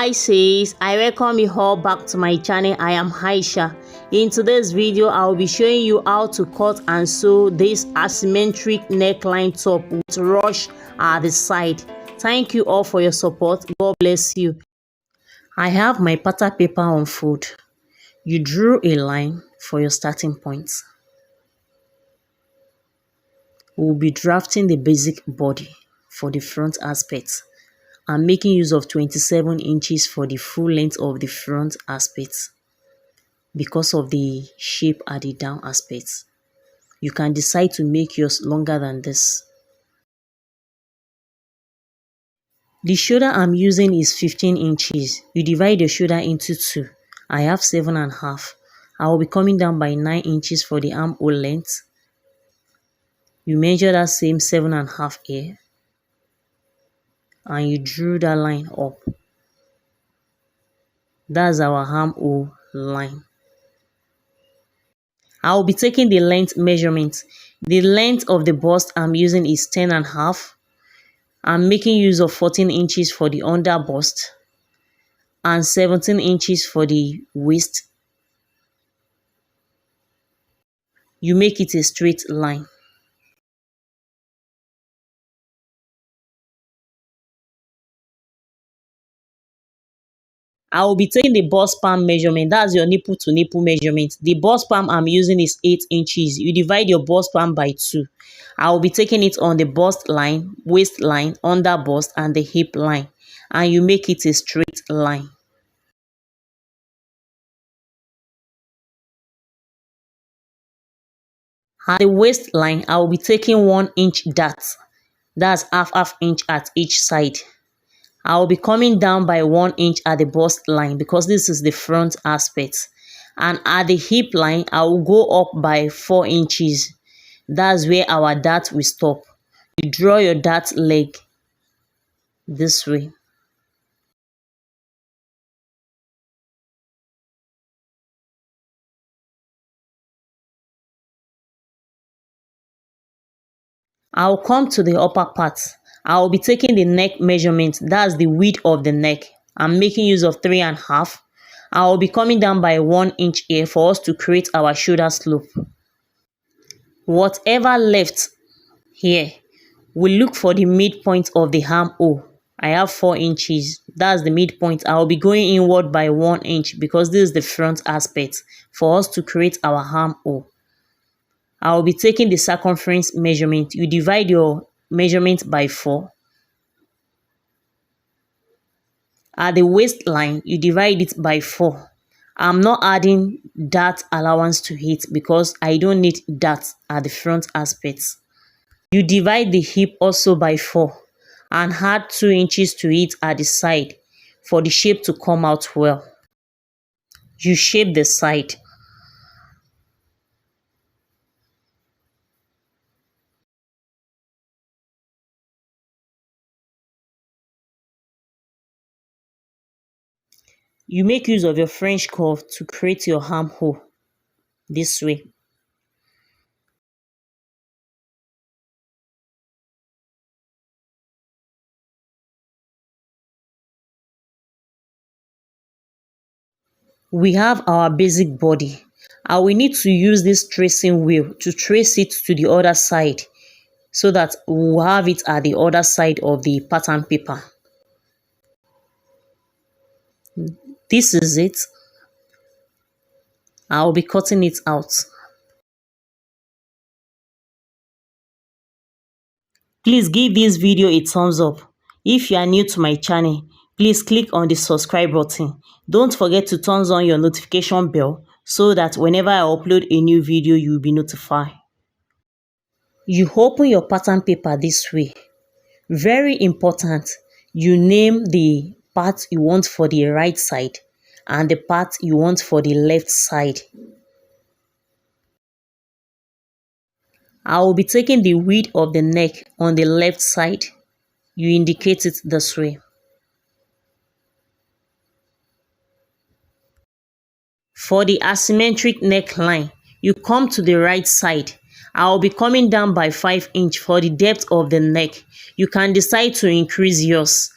Hi sis, I welcome you all back to my channel. I am Aisha. In today's video, I will be showing you how to cut and sew this asymmetric neckline top with rush at the side. Thank you all for your support. God bless you. I have my pattern paper on fold. You drew a line for your starting point. We will be drafting the basic body for the front aspect. I'm making use of 27 inches for the full length of the front aspect because of the shape at the down aspect. You can decide to make yours longer than this. The shoulder I'm using is 15 inches. You divide your shoulder into two. I have 7.5. I will be coming down by 9 inches for the armhole length. You measure that same 7.5 here. And you drew that line up. That's our armhole line. I will be taking the length measurement. The length of the bust I'm using is 10.5. I'm making use of 14 inches for the under bust and 17 inches for the waist. You make it a straight line. I will be taking the bust palm measurement. That's your nipple to nipple measurement. The bust palm I'm using is 8 inches. You divide your bust palm by 2. I will be taking it on the bust line, waist line, under bust, and the hip line. And you make it a straight line. At the waistline, I will be taking 1 inch dart. That's half inch at each side. I will be coming down by 1 inch at the bust line because this is the front aspect. And at the hip line, I will go up by 4 inches. That's where our dart will stop. You draw your dart leg this way. I'll come to the upper part. I'll be taking the neck measurement. That's the width of the neck. I'm making use of 3.5. I'll be coming down by 1 inch here for us to create our shoulder slope. Whatever left here, we look for the midpoint of the armhole. I have 4 inches. That's the midpoint. I'll be going inward by 1 inch because this is the front aspect for us to create our armhole. I will be taking the circumference measurement. You divide your measurement by 4. At the waistline, you divide it by 4. I'm not adding dart allowance to it because I don't need dart at the front aspects. You divide the hip also by 4 and add 2 inches to it at the side for the shape to come out well. You shape the side. You make use of your French curve to create your armhole this way. We have our basic body. And we need to use this tracing wheel to trace it to the other side so that we'll have it at the other side of the pattern paper. This is it. I'll be cutting it out. Please give this video a thumbs up. If you are new to my channel, please click on the subscribe button. Don't forget to turn on your notification bell so that whenever I upload a new video, you will be notified. You open your pattern paper this way. Very important, you name the part you want for the right side and the part you want for the left side. I will be taking the width of the neck on the left side. You indicate it this way. For the asymmetric neckline, you come to the right side. I will be coming down by 5 inches for the depth of the neck. You can decide to increase yours.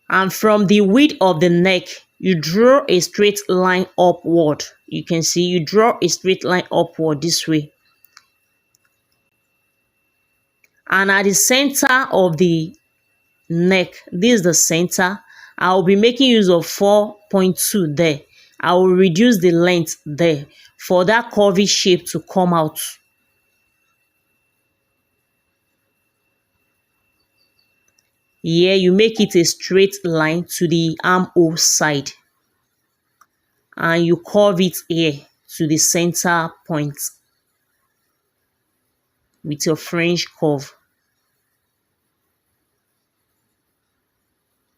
And from the width of the neck, you draw a straight line upward. You can see you draw a straight line upward this way. And at the center of the neck, this is the center, I will be making use of 4.2 there. I will reduce the length there for that curvy shape to come out. Here you make it a straight line to the armhole side and you curve it here to the center point with your French curve.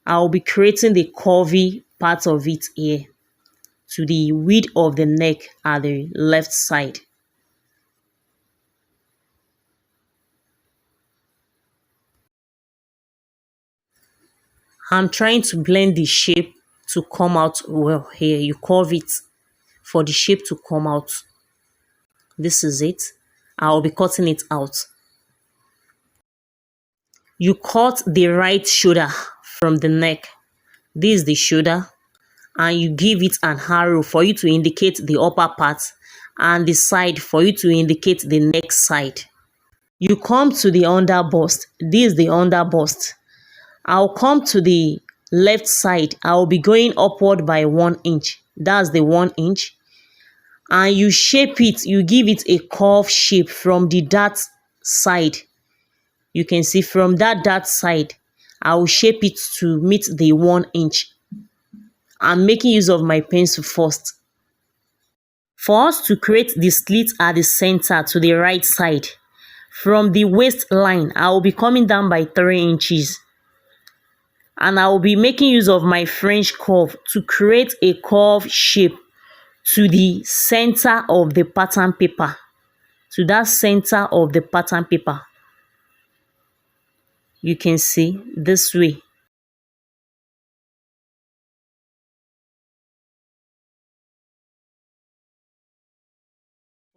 I'll be creating the curvy part of it here to the width of the neck at the left side. I'm trying to blend the shape to come out well here. You curve it for the shape to come out. This is it. I'll be cutting it out. You cut the right shoulder from the neck. This is the shoulder. And you give it an arrow for you to indicate the upper part and the side for you to indicate the neck side. You come to the under bust. This is the under bust. I'll come to the left side. I'll be going upward by 1 inch. That's the 1 inch. And you shape it. You give it a curve shape from the dart side. You can see from that dart side, I will shape it to meet the 1 inch. I'm making use of my pencil first. For us to create the slit at the center to the right side, from the waistline, I will be coming down by 3 inches. And I will be making use of my French curve to create a curve shape to the center of the pattern paper. To that center of the pattern paper. You can see this way.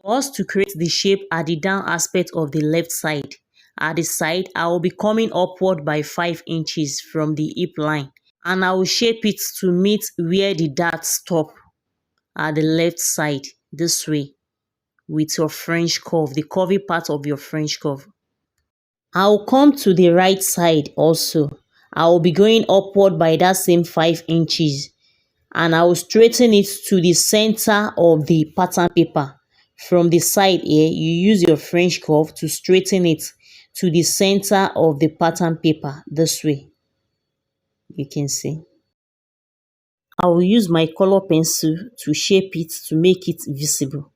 For us to create the shape at the down aspect of the left side, at the side, I will be coming upward by 5 inches from the hip line. And I will shape it to meet where the darts stop at the left side, this way, with your French curve, the curvy part of your French curve. I'll come to the right side also. I will be going upward by that same 5 inches. And I will straighten it to the center of the pattern paper. From the side here, you use your French curve to straighten it to the center of the pattern paper this way. You can see. I will use my color pencil to shape it to make it visible.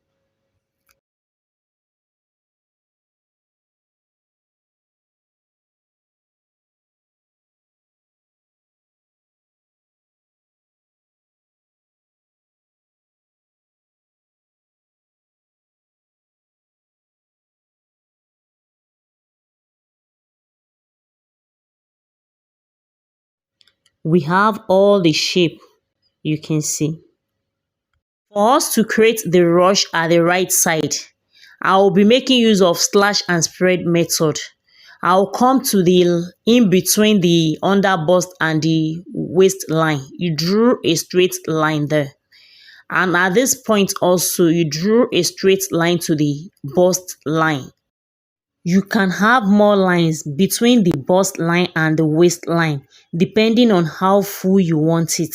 We have all the shape you can see. For us to create the rush at the right side, I will be making use of slash and spread method. I'll come to the in between the under bust and the waistline. You drew a straight line there. And at this point also, you drew a straight line to the bust line. You can have more lines between the bust line and the waistline, depending on how full you want it.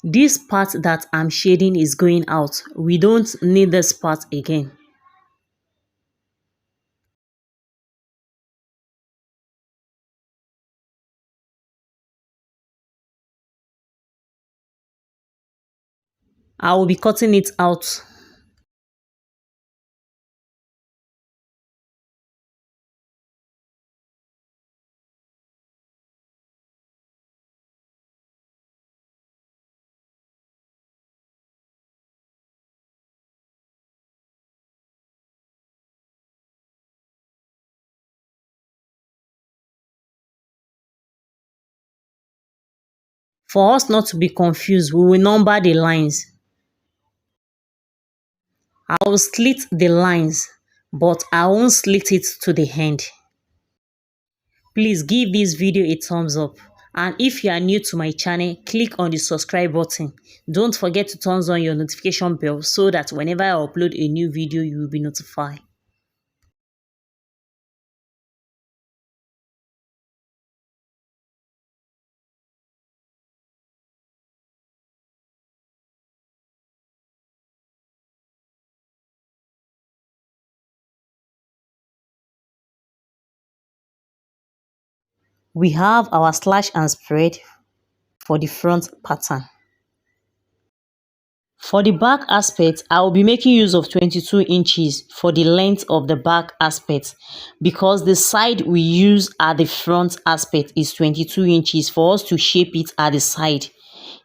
This part that I'm shading is going out. We don't need this part again. I will be cutting it out. For us not to be confused, we will number the lines. I'll slit the lines, but I won't slit it to the end. Please give this video a thumbs up. And if you are new to my channel, click on the subscribe button. Don't forget to turn on your notification bell so that whenever I upload a new video, you will be notified. We have our slash and spread for the front pattern. For the back aspect, I will be making use of 22 inches for the length of the back aspect because the side we use at the front aspect is 22 inches. For us to shape it at the side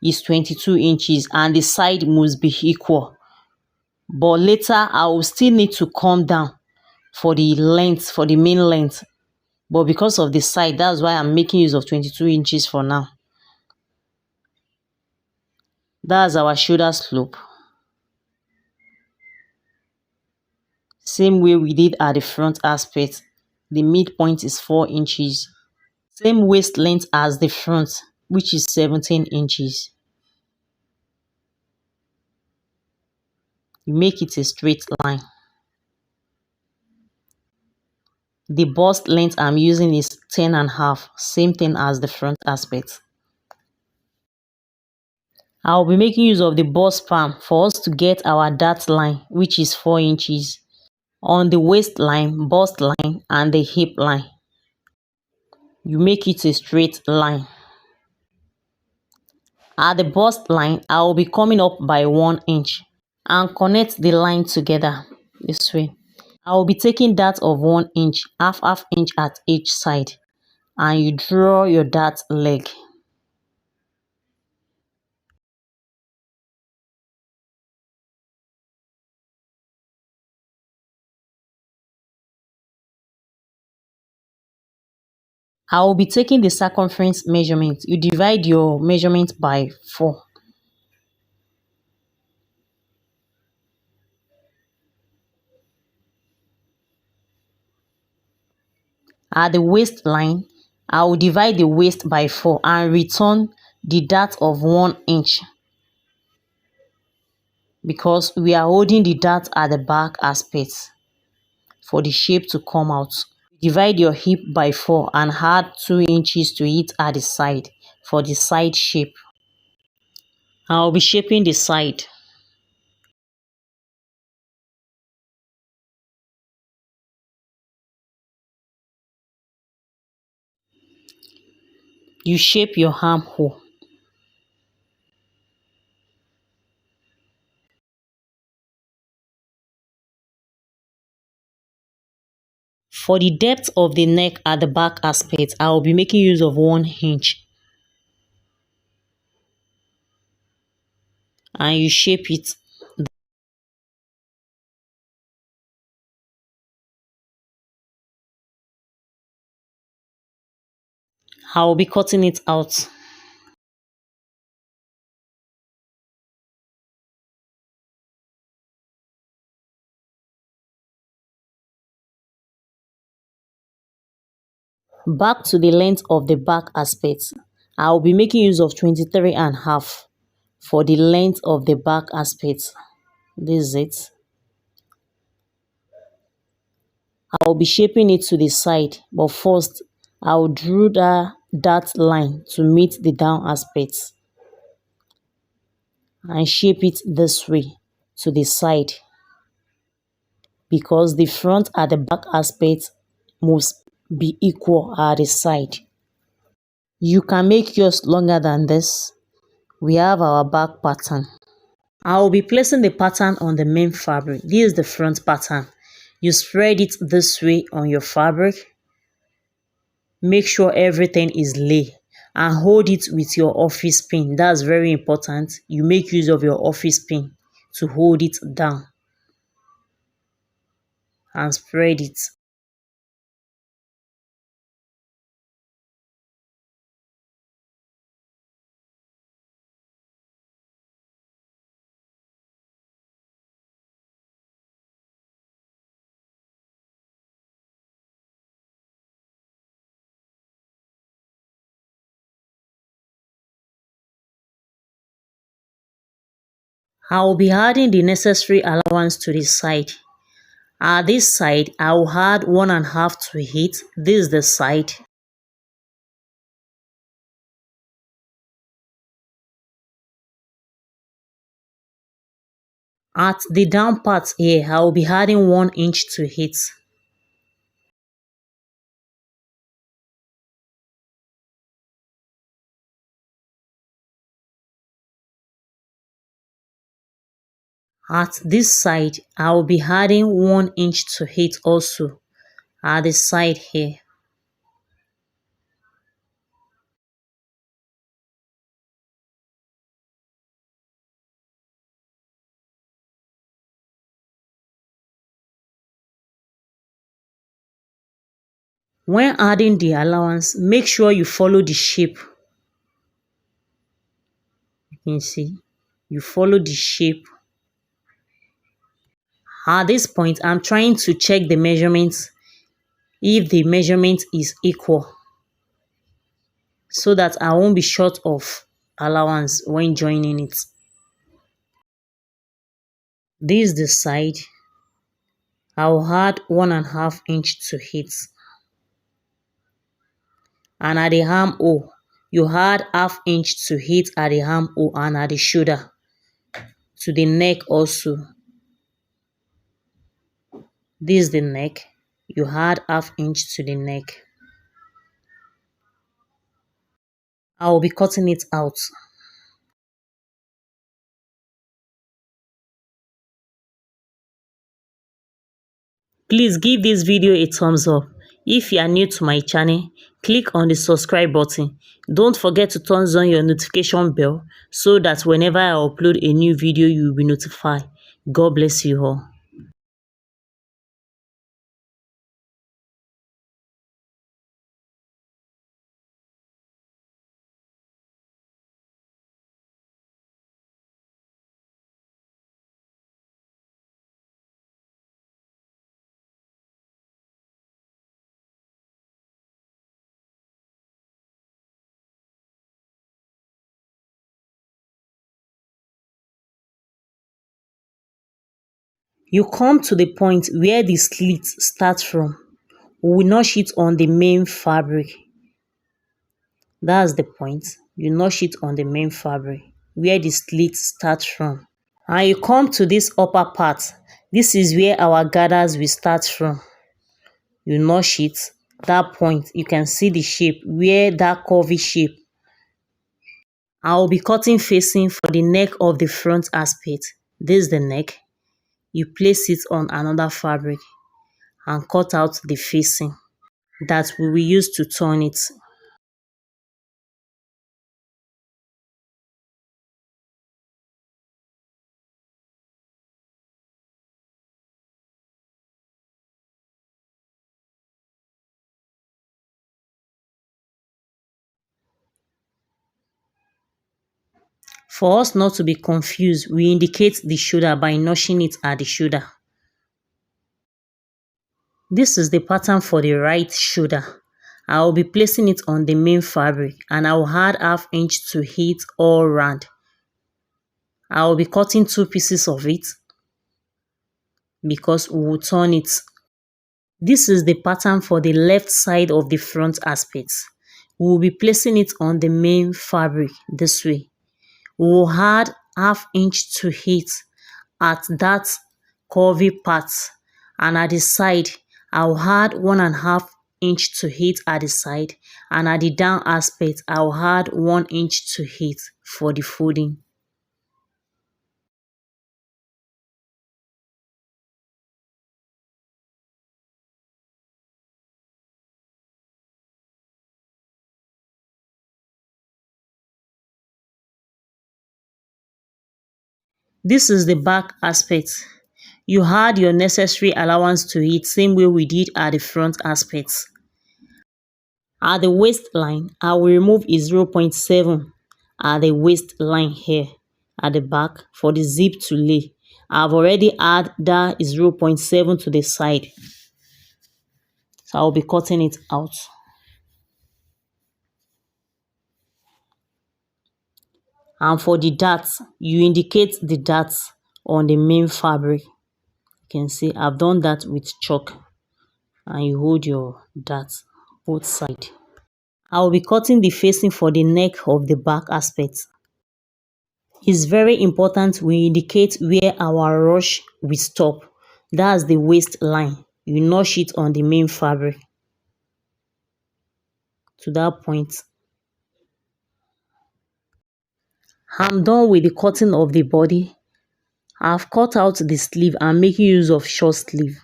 is 22 inches and the side must be equal. But later, I will still need to come down for the length, for the main length. But because of the side, that's why I'm making use of 22 inches for now. That's our shoulder slope. Same way we did at the front aspect. The midpoint is 4 inches. Same waist length as the front, which is 17 inches. You make it a straight line. The bust length I'm using is 10.5, same thing as the front aspect. I'll be making use of the bust palm for us to get our dart line, which is 4 inches, on the waistline, bust line, and the hip line. You make it a straight line. At the bust line, I will be coming up by 1 inch and connect the line together this way. I will be taking dart of 1 inch, half inch at each side, and you draw your dart leg. I will be taking the circumference measurement. You divide your measurement by 4. At the waistline, I will divide the waist by 4 and return the dart of 1 inch because we are holding the dart at the back aspect for the shape to come out. Divide your hip by 4 and add 2 inches to it at the side for the side shape. I'll be shaping the side. You shape your armhole. For the depth of the neck at the back aspect, I will be making use of 1 inch. And you shape it. I will be cutting it out. Back to the length of the back aspect, I will be making use of 23.5 for the length of the back aspect. This is it. I will be shaping it to the side, but first I will draw that line to meet the down aspect and shape it this way to the side because the front and the back aspect must be equal at the side. You can make yours longer than this. We have our back pattern. I will be placing the pattern on the main fabric. This is the front pattern. You spread it this way on your fabric. Make sure everything is laid and hold it with your office pin. That's very important. You make use of your office pin to hold it down and spread it. I will be adding the necessary allowance to this side. At this side, I will add 1.5 to it. This is the side. At the down part here, I will be adding 1 inch to it. At this side, I will be adding 1 inch to it also. At the side here. When adding the allowance, make sure you follow the shape. You can see, you follow the shape. At this point, I'm trying to check the measurements if the measurement is equal so that I won't be short of allowance when joining it. This is the side. I'll add 1.5 inch to it. And at the armhole, you add half inch to it at the armhole and at the shoulder. To the neck also. This is the neck. You add half inch to the neck. I will be cutting it out. Please give this video a thumbs up. If you are new to my channel, click on the subscribe button. Don't forget to turn on your notification bell so that whenever I upload a new video, you will be notified. God bless you all. You come to the point where the slit starts from. We will notch it on the main fabric. That's the point. You notch it on the main fabric where the slit starts from. And you come to this upper part. This is where our gathers will start from. You notch it. That point, you can see the shape where that curvy shape. I will be cutting facing for the neck of the front aspect. This is the neck. You place it on another fabric and cut out the facing that we will use to turn it. For us not to be confused, we indicate the shoulder by notching it at the shoulder. This is the pattern for the right shoulder. I will be placing it on the main fabric and I will add half inch to it all round. I will be cutting 2 pieces of it because we will turn it. This is the pattern for the left side of the front aspect. We will be placing it on the main fabric this way. We will add half inch to it at that curvy part, and at the side I'll add 1.5 inch to it at the side, and at the down aspect I'll add 1 inch to it for the folding. This is the back aspect. You add your necessary allowance to it same way we did at the front aspects. At the waistline, I will remove a 0.7 at the waistline here at the back for the zip to lay. I've already added that 0.7 to the side. So I'll be cutting it out. And for the darts, you indicate the darts on the main fabric. You can see I've done that with chalk, and you hold your darts both sides. I will be cutting the facing for the neck of the back aspect. It's very important we indicate where our rush will stop. That's the waistline. You notch it on the main fabric to that point. I'm done with the cutting of the body. I've cut out the sleeve and making use of short sleeve.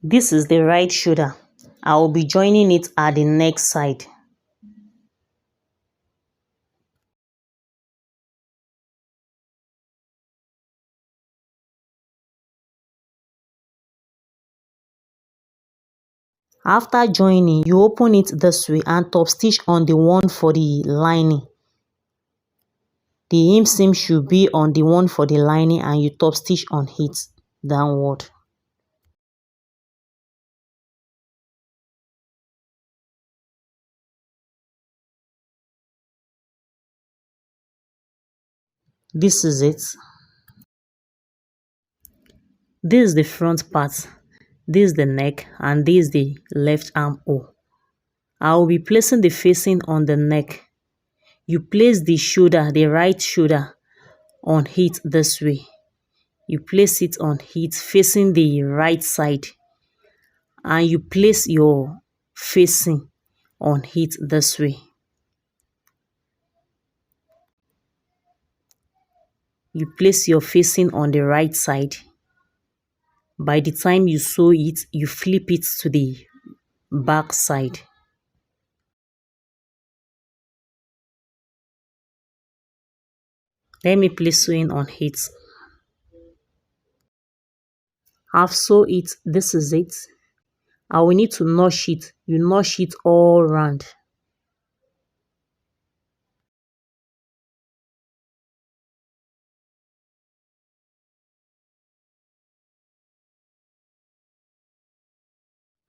This is the right shoulder. I will be joining it at the neck side. After joining, you open it this way and top stitch on the one for the lining. The hem seam should be on the one for the lining and you top stitch on it downward. This is it. This is the front part. This is the neck and this is the left armhole. I will be placing the facing on the neck. You place the shoulder, the right shoulder, on it this way. You place it on it facing the right side and you place your facing on it this way. You place your facing on the right side. By the time you sew it, you flip it to the back side. Let me place sewing on it. I've sewed it. This is it. I will need to notch it. You notch it all round.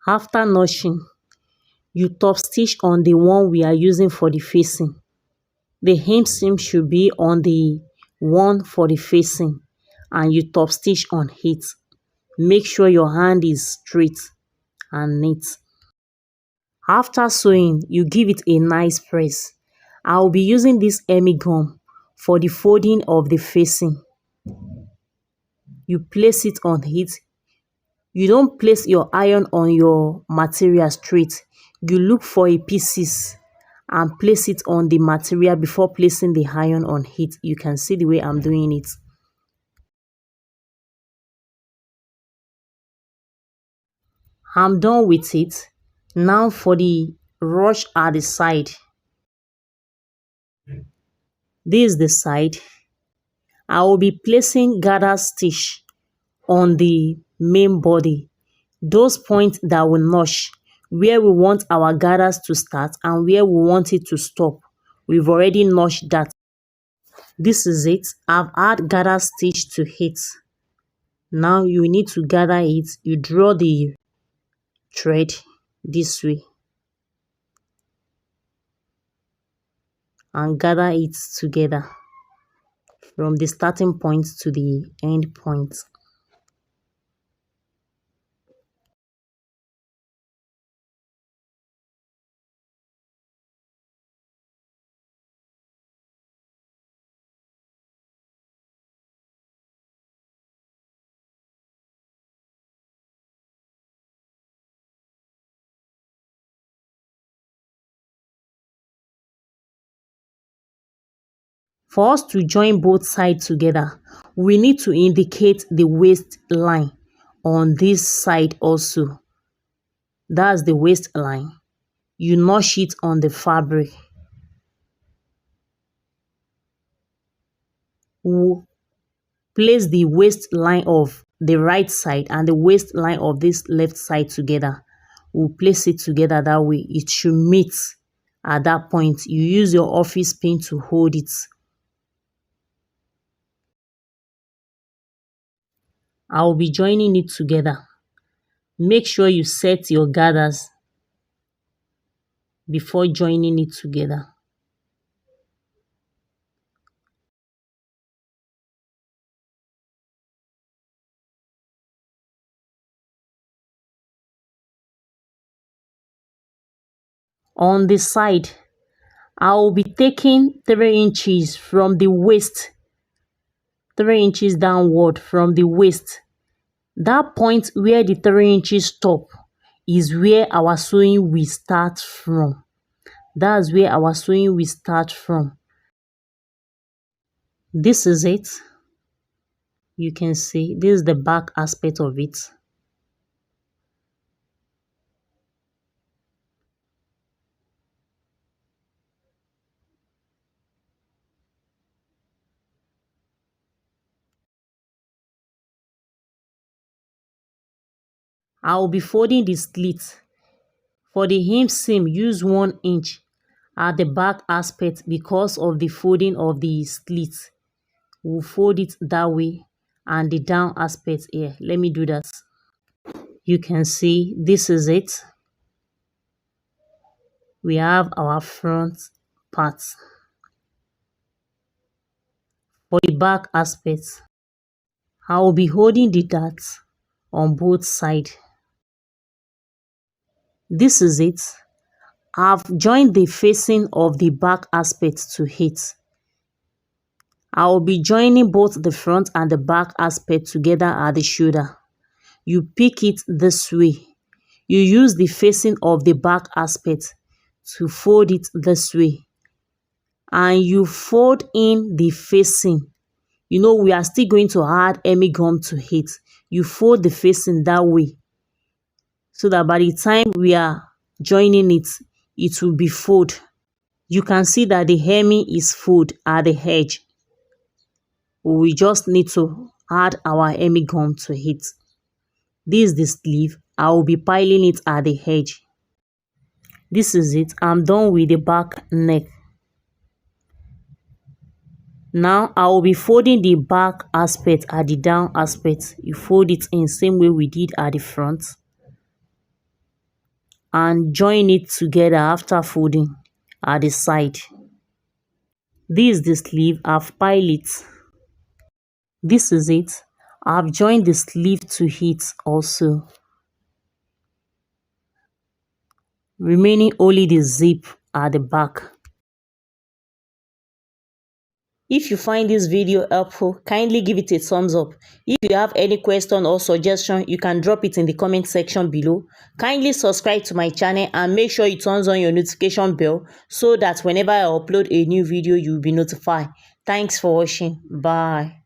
After notching, you top stitch on the one we are using for the facing. The hem seam should be on the one for the facing and you top stitch on it. Make sure your hand is straight and neat. After sewing, you give it a nice press. I will be using this Emmy gum for the folding of the facing. You place it on it. You don't place your iron on your material straight. You look for a pieces and place it on the material before placing the iron on it. You can see the way I'm doing it. I'm done with it. Now for the rush at the side. This is the side. I will be placing gather stitch on the main body. Those points that will notch where we want our gathers to start and where we want it to stop. We've already notched that. This is it. I've added gather stitch to it. Now you need to gather it. You draw the thread this way and gather it together from the starting point to the end point. For us to join both sides together, we need to indicate the waistline on this side also. That's the waistline. You notch it on the fabric. We'll place the waistline of the right side and the waistline of this left side together. We'll place it together that way. It should meet at that point. You use your office pin to hold it. I'll be joining it together. Make sure you set your gathers before joining it together. On the side, I will be taking 3 inches from the waist, 3 inches downward from the waist. That point where the 3 inches stop is where our sewing will start from. That's where our sewing will start from. This is it. You can see this is the back aspect of it. I will be folding the slit. For the hem seam, use 1 inch at the back aspect because of the folding of the slit. We'll fold it that way and the down aspect here. Let me do that. You can see this is it. We have our front part. For the back aspect, I will be holding the dart on both sides. This is it. I've joined the facing of the back aspect to it. I will be joining both the front and the back aspect together at the shoulder. You pick it this way. You use the facing of the back aspect to fold it this way. And you fold in the facing. You know, we are still going to add hemi gum to it. You fold the facing that way, so that by the time we are joining it, it will be fold. You can see that the hemi is fold at the edge. We just need to add our hemi gum to it. This is the sleeve. I will be piling it at the edge. This is it. I'm done with the back neck. Now I will be folding the back aspect at the down aspect. You fold it in same way we did at the front, and join it together after folding at the side. This is the sleeve. I've piled it. This is it. I've joined the sleeve to it also, remaining only the zip at the back. If you find this video helpful, kindly give it a thumbs up. If you have any question or suggestion, you can drop it in the comment section below. Kindly subscribe to my channel and make sure you turn on your notification bell so that whenever I upload a new video, you will be notified. Thanks for watching. Bye.